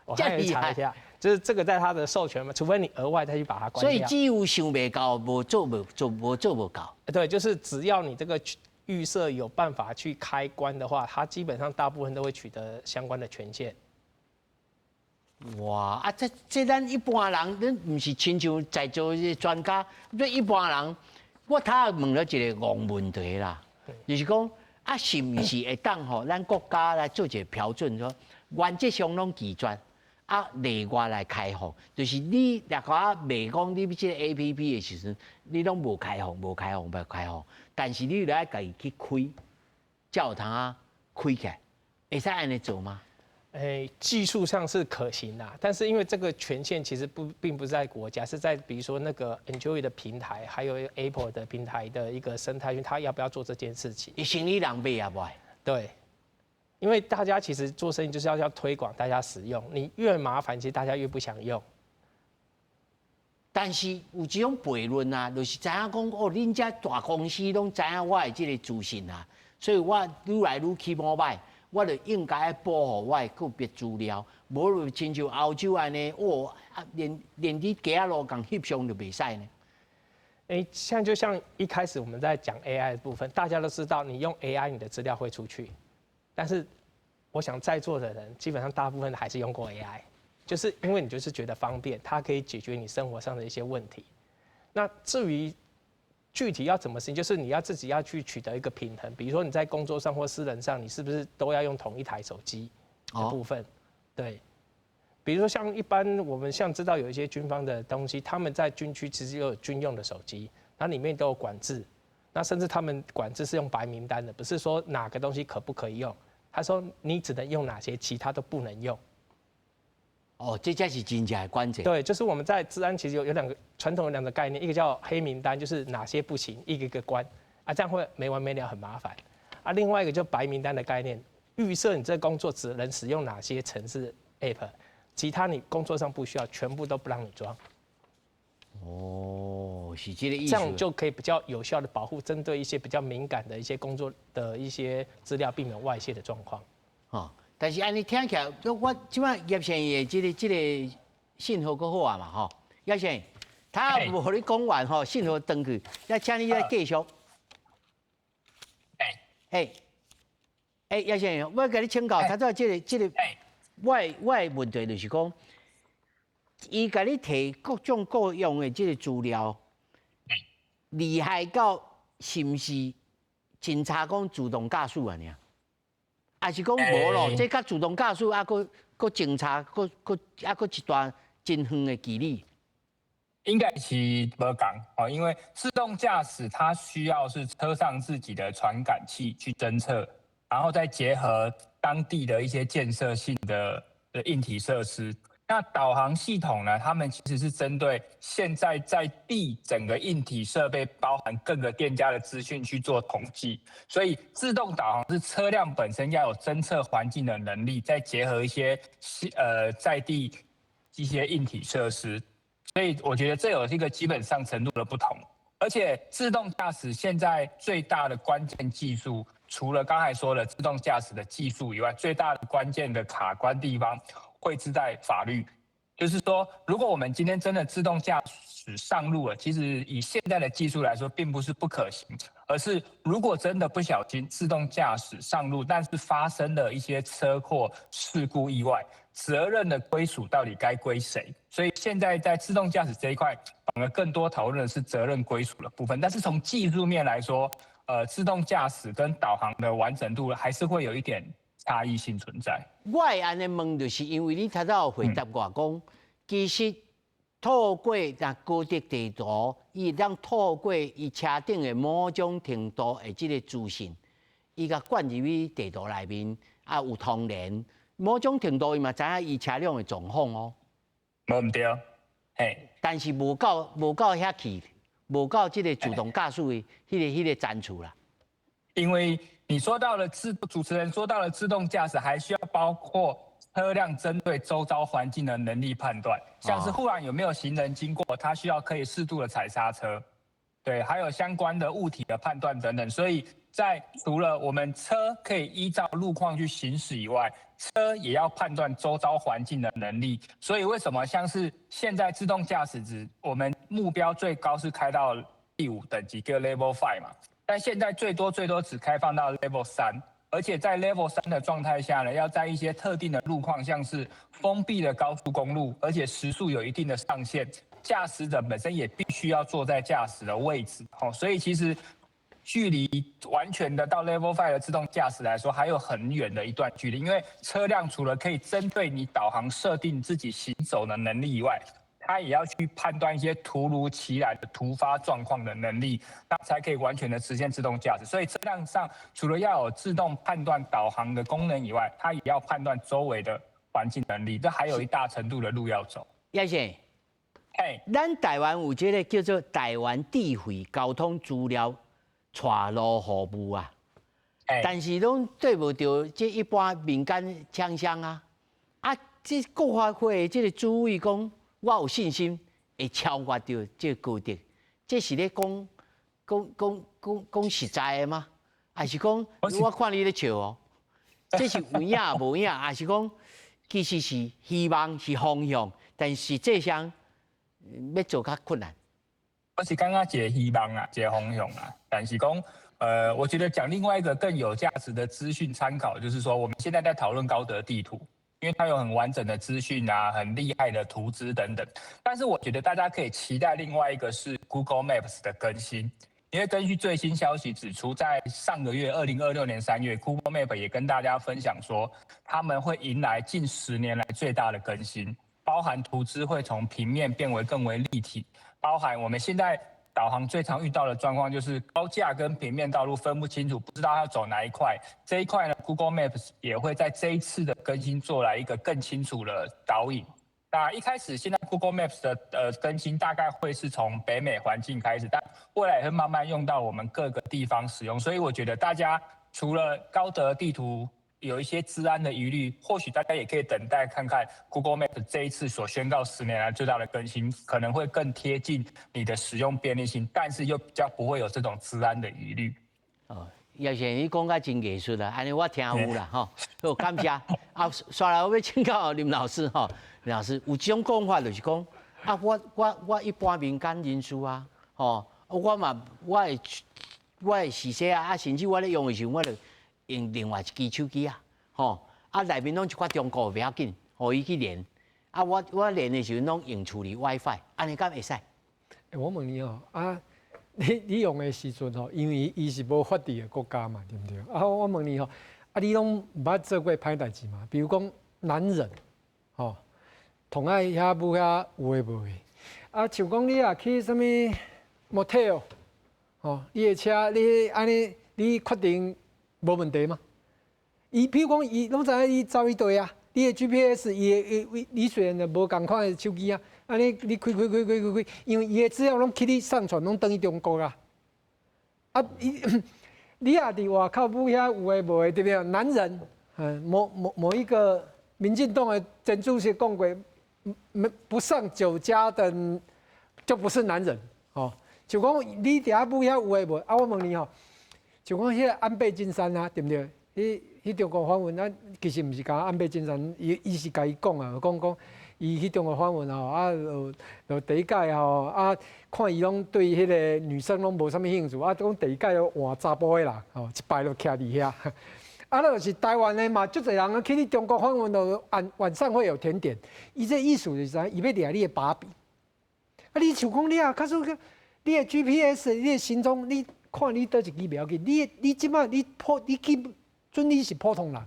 我还查一下，就是这个在它的授权嘛，除非你额外再去把它关掉。所以只有想袂到，无做不到。对，就是只要你这个预设有办法去开关的话，它基本上大部分都会取得相关的权限。哇这咱一般人，咱唔是亲像在座的专家，对一般人，我他问了一个戆问题啦，就是讲是唔是会当吼，咱国家来做一个标准，说原则上拢齐全。例外来开放，就是你若甲我卖讲你这个 APP 的时阵，你拢无开放，但是你来家己去开，才有通开起来，会使安尼做吗？技术上是可行的，但是因为这个权限其实并不是在国家，是在比如说那个 Android 的平台，还有 Apple 的平台的一个生态圈，它要不要做这件事情？生意人买也不爱。对。因为大家其实做生意就是要推广大家使用，你越麻烦，其实大家越不想用。但是有这种悖论啊，就是知影讲哦，恁遮大公司拢知影我的这个资讯啊，所以我愈来愈去摸歹，我就应该保护我的个别资料，无就亲像欧洲安尼，连你街路共翕相就袂使呢。现在就像一开始我们在讲 AI 的部分，大家都知道你用 AI， 你的资料会出去。但是，我想在座的人基本上大部分还是用过 AI， 就是因为你就是觉得方便，它可以解决你生活上的一些问题。那至于具体要怎么实行，就是你要自己要去取得一个平衡。比如说你在工作上或私人上，你是不是都要用同一台手机的部分？对。比如说像一般我们像知道有一些军方的东西，他们在军区其实有军用的手机，它里面都有管制。那甚至他们管制是用白名单的，不是说哪个东西可不可以用。他说你只能用哪些，其他都不能用。这才是真正的关键。对，就是我们在治安其实有两个传统的两个概念，一个叫黑名单，就是哪些不行，一个一个关这样会没完没了，很麻烦。另外一个就白名单的概念，预设你这个工作只能使用哪些程式 App， 其他你工作上不需要，全部都不让你装。是这个意思。这样就可以比较有效的保护针对一些比较敏感的一些工作的一些资料，避免外泄的状况。但是安尼听起来，我即摆叶先生的这个信号更好啊嘛吼。叶先生，他无和你讲完吼，信号登去，要请你来继续。叶先生，我甲你请教，他做这个，我的问题就是讲。伊甲你提各种各样的这个资料，厉害到是毋是侦查讲自动驾驶啊？还是讲无咯？这甲自动驾驶佫侦查佫一段真远的距离。应该是无同因为自动驾驶它需要是车上自己的传感器去侦测，然后再结合当地的一些建设性的硬体设施。那导航系统呢？他们其实是针对现在在地整个硬体设备，包含各个店家的资讯去做统计。所以自动导航是车辆本身要有侦测环境的能力，再结合一些在地一些硬体设施。所以我觉得这有一个基本上程度的不同。而且自动驾驶现在最大的关键技术，除了刚才说的自动驾驶的技术以外，最大的关键的卡关地方。会是在法律，就是说，如果我们今天真的自动驾驶上路了，其实以现在的技术来说，并不是不可行，而是如果真的不小心自动驾驶上路，但是发生了一些车祸事故意外，责任的归属到底该归谁？所以现在在自动驾驶这一块，反而更多讨论的是责任归属的部分。但是从技术面来说，自动驾驶跟导航的完整度还是会有一点差异性存在。我会安尼问，就是因为你头先有回答我讲，其实透过那高德地图，伊当透过伊车顶的某种程度的即个资讯，伊甲灌入去地图内面，啊有通联，某种程度伊嘛知影伊车辆的状况哦。无毋对，嘿。但是无到遐去，无到即个自动驾驶的迄个展处啦。因为你说到了主持人说到了自动驾驶，还需要包括车辆针对周遭环境的能力判断，像是忽然有没有行人经过，它需要可以适度的踩刹车，对，还有相关的物体的判断等等。所以在除了我们车可以依照路况去行驶以外，车也要判断周遭环境的能力。所以为什么像是现在自动驾驶我们目标最高是开到第5等级，叫 Level 5嘛，但现在最多只开放到 Level 3。而且在 Level 3的状态下呢，要在一些特定的路况，像是封闭的高速公路，而且时速有一定的上限，驾驶者本身也必须要坐在驾驶的位置。所以其实距离完全的到 Level 5的自动驾驶来说，还有很远的一段距离。因为车辆除了可以针对你导航设定自己行走的能力以外，它也要去判断一些突如其来的突发状况的能力，那才可以完全的实现自动驾驶。所以车辆上除了要有自动判断导航的功能以外，它也要判断周围的环境能力，这还有一大程度的路要走。叶先，咱台湾有这个叫做台湾智慧交通资料带路服务啊，但是拢对不到这一般民间厂商啊，这国发会的这个主委讲。我有信心会超越到这个高德，这是咧讲实在的吗？还是讲我看你咧笑哦？这是有影无影？还是讲其实是希望是方向，但实际上要做较困难。我是刚刚一个希望啊，一个方向啊，但是讲我觉得讲另外一个更有价值的资讯参考，就是说我们现在在讨论高德地图。因为它有很完整的资讯啊，很厉害的图资等等，但是我觉得大家可以期待另外一个是 Google Maps 的更新，因为根据最新消息指出，在上个月2026年3月 ，Google Maps 也跟大家分享说，他们会迎来近10年来最大的更新，包含图资会从平面变为更为立体，包含我们现在导航最常遇到的状况就是高架跟平面道路分不清楚，不知道要走哪一块。这一块呢 ，Google Maps 也会在这一次的更新做来一个更清楚的导引。那一开始，现在 Google Maps 的更新大概会是从北美环境开始，但未来也会慢慢用到我们各个地方使用。所以我觉得大家除了高德地图有一些治安的疑虑，或许大家也可以等待看看 Google Maps 这一次所宣告10年来最大的更新，可能会更贴近你的使用便利性，但是又比较不会有这种治安的疑虑。叶先你讲甲真艺术啦，安尼我听有啦吼，好感谢。啊，刷来我要请教林老师吼，林老师有一种讲法就是讲，我一般民间人士啊，吼，我的视线啊，甚至我咧用的时候，我就用另外一支手机啊，吼，内面拢一寡中国不要紧，互伊去连，我连的时候拢用处理 WiFi， 安尼敢会使？我问你哦，你用的时阵吼，因为伊是无法治的国家嘛，对不对？我问你吼，你拢毋捌做过歹代志嘛？比如讲男人，吼，同爱遐母遐有诶无诶，像讲你也去什物 motel， 吼，你的车你安尼，你确定无问题吗？比如讲伊拢知影伊走迄地啊，你的 GPS， 你虽然就无共款的手机啊。安尼你开，因为伊的资料拢去你上传，拢等于中国啊。你也伫外口不遐有诶无诶，对不对？男人，某一个民进党的前主席讲过，不上酒家的就不是男人。哦，就讲你伫遐不遐有诶无？我问你吼，就讲迄个安倍晋三啊，对不对？迄中国访问，其实毋是讲安倍晋三，伊是甲伊讲啊，讲。伊去中国访问吼，就第一届吼，看伊拢对迄个女生拢无啥物兴趣，讲第一届就换查甫的啦，吼，一排就徛伫遐，啊，那就是台湾的嘛，足侪人去你中国访问就晚上会有甜点，伊这意思就是啥？伊要掠你的把柄。啊，你像讲你啊，假使你的 GPS， 你的行踪，你看你倒一支不要紧，你即摆你去准你是普通人，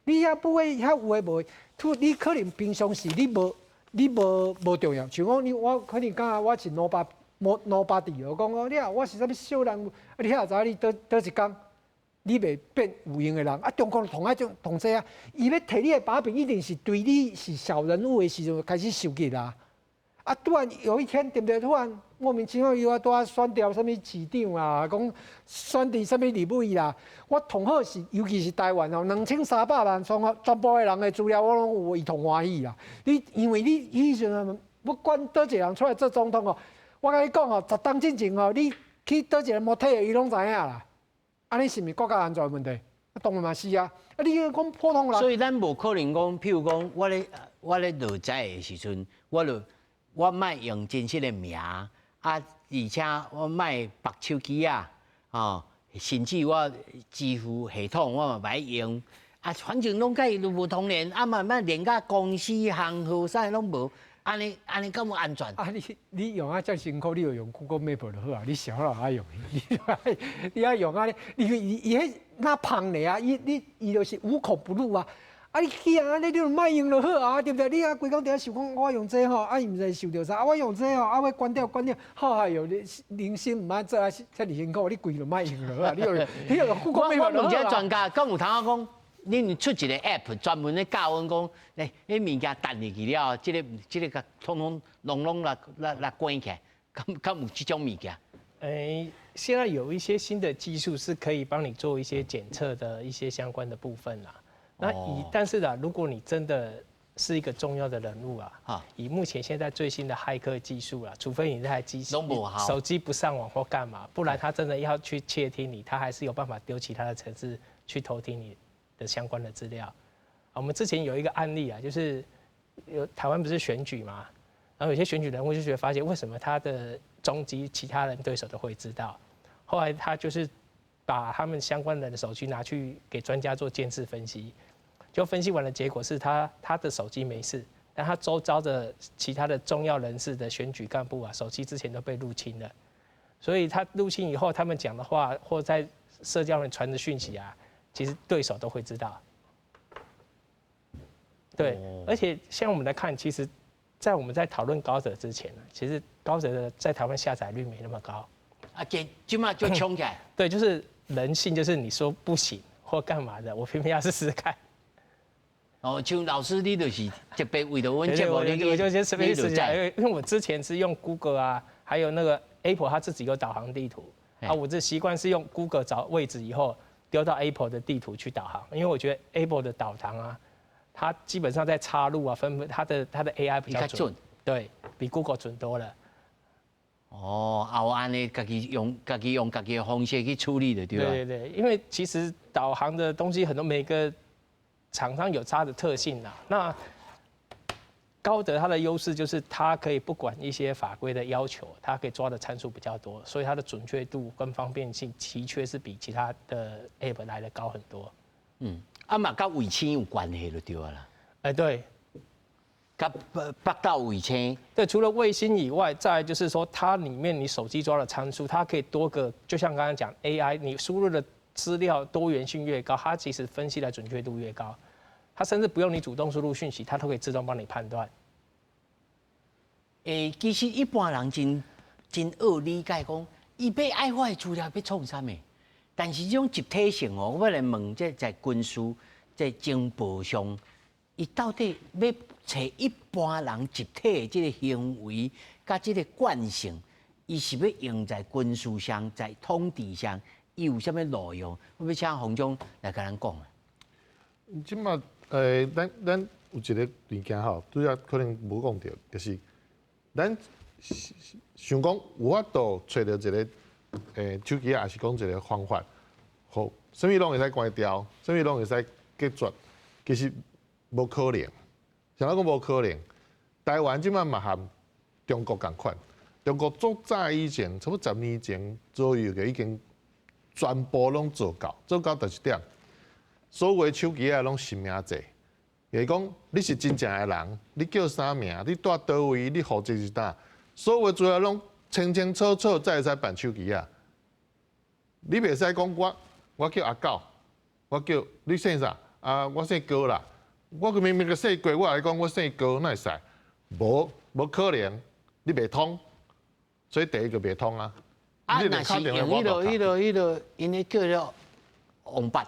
你遐不会遐有诶无？你可能平常时你无重要，像讲我可能讲我是nobody，我讲你啊，我是啥物小人物，啊你遐知你倒一工。你袂变有用的人啊！中国同齐啊，伊要摕你的把柄，一定是对你是小人物的时阵开始收集啦。啊，突然有一天，对不对？突然莫名其妙又要多选调什么市长啊，讲选伫什么立委啦。我同好是，尤其是台湾哦，2300万全部的人的资料，我拢有一同欢喜啦。因为你以前不管倒一个人出来做总统哦，我甲你讲哦，10当进前哦，你去倒一个模特，伊拢知影啦。安尼是毋是国家安全问题？当然嘛是啊！啊，你讲普通人，所以咱无可能讲，譬如讲，我咧落载的时阵，我莫用真实的名啊，而且我莫白手机啊，甚至我支付系统我嘛歹用，啊，反正拢甲伊都无通联，啊慢慢连甲公司行号啥拢无。安尼敢有安全？啊，你用啊遮辛苦，你就用 Google Map 就好啊。你小老爱用，你爱用啊！伊迄那胖的啊，伊就是无孔不入啊。啊，你去啊，你就莫用就好啊，对不对？你啊，规工伫遐想讲，我用这吼，啊，伊毋知受着啥，啊，我用这吼，啊，我关掉，好哎哟，你人生毋爱做啊，遮尔辛苦，你规就莫用就好啊。你用 Google Map 就好啊。我问一个专家，敢有通我讲？恁出一个 app 专门咧教阮讲，迄物件弹入去了，即个通拢来关起来，敢有这种物件？现在有一些新的技术是可以帮你做一些检测的一些相关的部分啦。但是如果你真的是一个重要的人物以目前现在最新的骇客技术除非你那台机器手机不上网或干嘛，不然他真的要去窃听你，他还是有办法丢其他的程式去偷听你的相关的资料。我们之前有一个案例就是台湾不是选举嘛，然后有些选举人物就觉得发现为什么他的踪迹其他人对手都会知道，后来他就是把他们相关人的手机拿去给专家做监视分析，就分析完的结果是他的手机没事，但他周遭的其他的重要人士的选举干部手机之前都被入侵了，所以他入侵以后他们讲的话或在社交上传的讯息其实对手都会知道。对，而且像我们来看，其实，在我们在讨论高德之前其实高德的在台湾下载率没那么高。今嘛就冲起来。对，就是人性，就是你说不行或干嘛的，我偏偏要试试看。像老师你就是特别为了我节目，我就先随便试一下，因为我之前是用 Google 还有那个 Apple 它自己有导航地图我这习惯是用 Google 找位置以后丢到 Apple 的地图去导航，因为我觉得 Apple 的导航它基本上在插入分它的 AI 比较准，对比 Google 准多了。我安尼家己用家己的方式去处理的，对吧？对，因为其实导航的东西很多，每个厂商有它的特性那高德它的优势就是它可以不管一些法规的要求，它可以抓的参数比较多，所以它的准确度跟方便性的确是比其他的 App 来的高很多。嘛跟卫星有关系就对了。对。跟北道卫星，对，除了卫星以外，再来就是说，它里面你手机抓的参数，它可以多个，就像刚刚讲 AI， 你输入的资料多元性越高，它其实分析的准确度越高，它甚至不用你主动输入讯息，它都可以自动帮你判断。其实一般人真好理解讲，伊要爱我的资料要创啥物？但是这种集体性我来问，这在军事、在情报上。伊到底要找一般人集体的这个行为，甲这个惯性，伊是要用在军事上，在统治上，伊有啥物路用？我要请洪总来甲咱讲。即马咱有一个物件拄则可能无讲到，就是咱想讲有法度找到一个手机也是讲一个方法，好，啥物拢会使关掉，啥物拢会使隔绝，其实。无可能，像我讲无可能。台湾即摆嘛含中国共款，中国足早以前，差不多10年前左右就已经全部拢做到，做到就是点。所有手机啊拢实名制，就是讲你是真正的人，你叫啥名，你住倒位，你户籍是哪，所有资料拢清清楚楚，才会使办手机啊。你袂使讲我叫阿狗，我叫你姓啥啊？我姓高啦，我明明个姓过，我来讲我姓高，那会使？无可能，你袂通，所以第一个袂通啊。啊，若是用迄个，因咧叫做王八。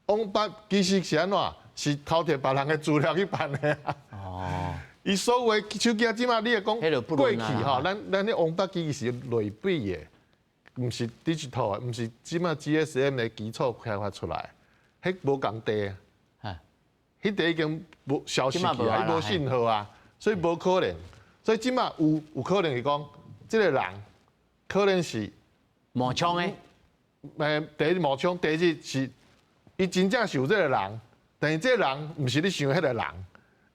王八其实是安怎？是偷摕别人的资料去办的啊。哦。伊所有的手机啊，即马你会讲过去吼，咱迄王八机是类比的，毋是 digital 的，毋是即马 GSM 的基础开发出来，迄无共地啊。迄地已经无消失去啊，伊无信号啊，所以无可能。所以即马有可能是讲，即个人可能是冒充的。第一冒充，第二是。伊真正是有这个人，但是这个人唔是你想的迄个人，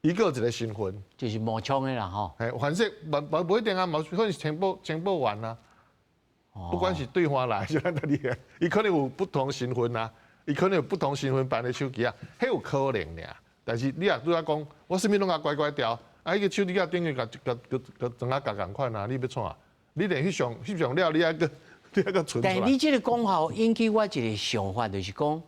伊个有一个身份，就是冒充的啦吼。反正无一定啊，可能是情报员啊，不管是对方来是咱这里的，伊可能有不同身份啊，伊可能有不同身份办的手机啊，迄有可能俩。但是你啊拄仔讲，我啥物拢甲乖乖调，啊，伊个手机啊等于甲装啊共款啊，你要创啊？你连翕相了，你还个存出来。但是你这个讲法引起我一个想法，就是讲。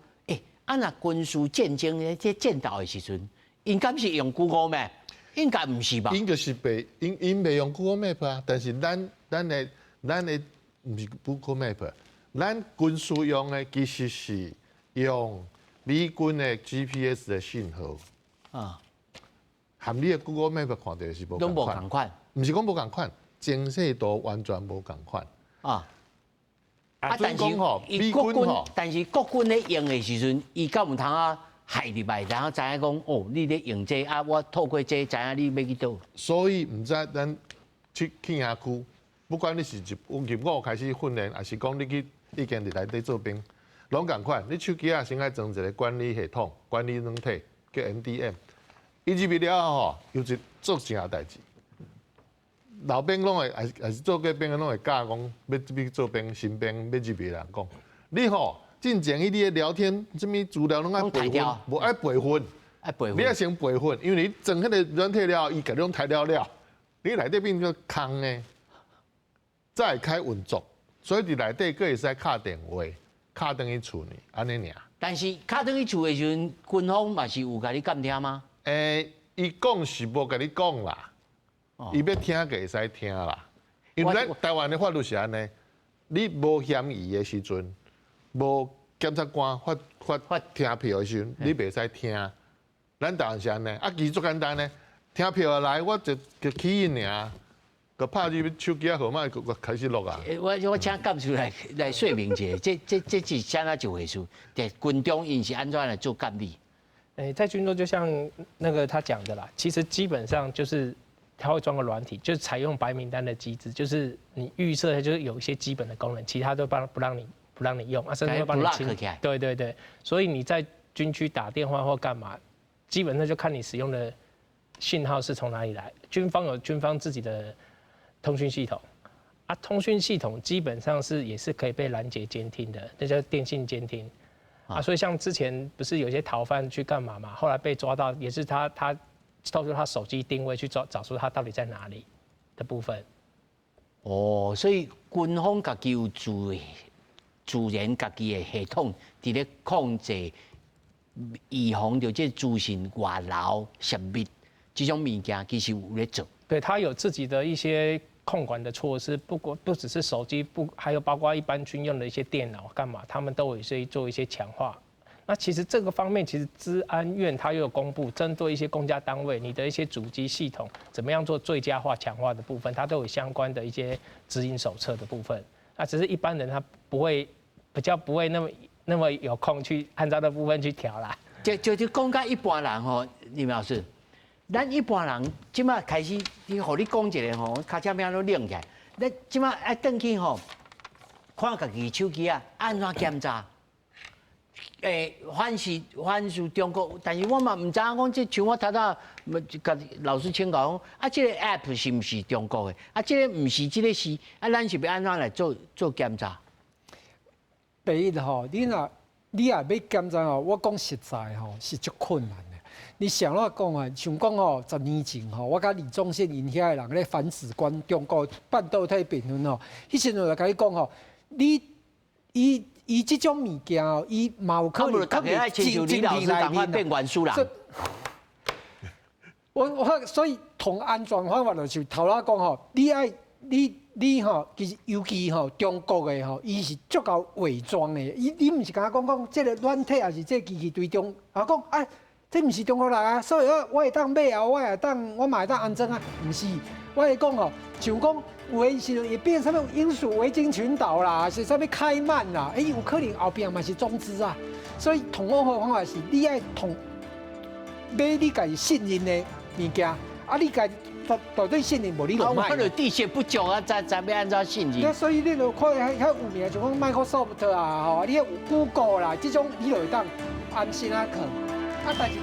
啊，那军事战争咧，这战斗的时阵，应该是用 Google Map， 应该唔是吧？应该是因未用 Google Map 啊，但是咱的唔是 Google Map， 咱军事用的其实是用美军的 GPS 的信号啊，含你的 Google Map 看到是无同款，唔是讲无同款，精细度完全无同款啊。但是伊国军，但是国军咧用的时阵，伊敢有通啊害入来，然后知影讲哦，你咧用这啊，我透过这知影你要去倒。所以唔知咱去营区，不管你是入伍开始训练，还是讲你去已经伫内底做兵，拢共款。你手机啊，先爱装一个管理系统、管理软体叫 MDM， 伊入去了后吼，有一做啥代志。老兵拢会，还是做过兵的拢会教讲，要做兵新兵要入去人讲，你吼进前你的聊天，什么资料拢爱备份，无爱备份，你要先备份，因为你装迄个软体了，伊甲你拢抬了，你内底变个空呢，才会开运作，所以伫内底佫会使敲电话，敲转去厝呢，安尼尔。但是敲转去厝的时阵，军方嘛是有甲你监听吗？伊讲是无甲你讲啦。伊要听就会使听啦，因为咱台湾的法律是安尼，你无嫌疑的时阵，无检察官发听票的时阵，你袂使听。咱台湾是安尼，啊，其实足简单呢，听票来，我就起因尔，就拍入手机号码，就开始录啊。我请干事来说明一下，这是啥哪一回事？在军中因是安怎来做监理？在军中就像那个他讲的啦，其实基本上就是。它会装个软体，就是采用白名单的机制，就是你预设就是有一些基本的功能，其他都不让你用啊，甚至会帮你清。对，所以你在军区打电话或干嘛，基本上就看你使用的信号是从哪里来。军方有军方自己的通讯系统，啊，通讯系统基本上也是可以被拦截监听的，那叫电信监听。啊，所以像之前不是有些逃犯去干嘛嘛，后来被抓到也是他。透过他手机定位去找出他到底在哪里的部分。哦，所以军方家己有自然家己的系统，伫咧控制，预防着这资讯外流、泄密这种物件，其实有咧做。对，他有自己的一些控管的措施，不只是手机，还有包括一般军用的一些电脑干嘛，他们都有做一些强化。那其实这个方面，其实资安院它又有公布，针对一些公家单位，你的一些主机系统怎么样做最佳化、强化的部分，它都有相关的一些指引手册的部分。那只是一般人他比较不会那么有空去按照那部分去调啦。就讲到一般人吼，李老师，咱一般人即马开始，你互你讲一个吼，卡车名都亮起来，咱即马爱转去吼，看家己手机啊，安怎检查？反是中国，但是我嘛唔知影讲，即像我头头甲老师请教讲，啊，即个 app 是毋是中国的？啊，即个毋是，即个是，啊，咱是要安怎来做检查？第一吼，你若你也要检查哦，我讲实在吼，是足困难的。你想怎讲啊？像讲哦，10年前吼，我甲李宗宪因遐人咧反指关中国半导体辩论吼，迄时阵就甲你讲吼，伊即种物件哦，伊嘛有可能大家爱亲像李老师赶快变元书人。我所以同安全方法就是头仔讲吼，你吼，其实尤其吼中国的吼，伊是足够伪装的。你毋是甲我讲这个软体，还是这机器对中，讲哎，这毋是中国人啊，所以我会当买啊，我嘛会当安装啊，毋是。我会讲吼，像讲有的时阵会变什么英属维京群岛啦，是什么开曼啦，有可能后边嘛是中资啊。所以同我的方法是，你爱买你家己信任的物件，你家绝对信任无你就买。可能地线不足啊，咱要按照信任。所以你就看遐有名，就讲 Microsoft 啊，吼，你有 Google 啦，这种你就会当安心啊去。但是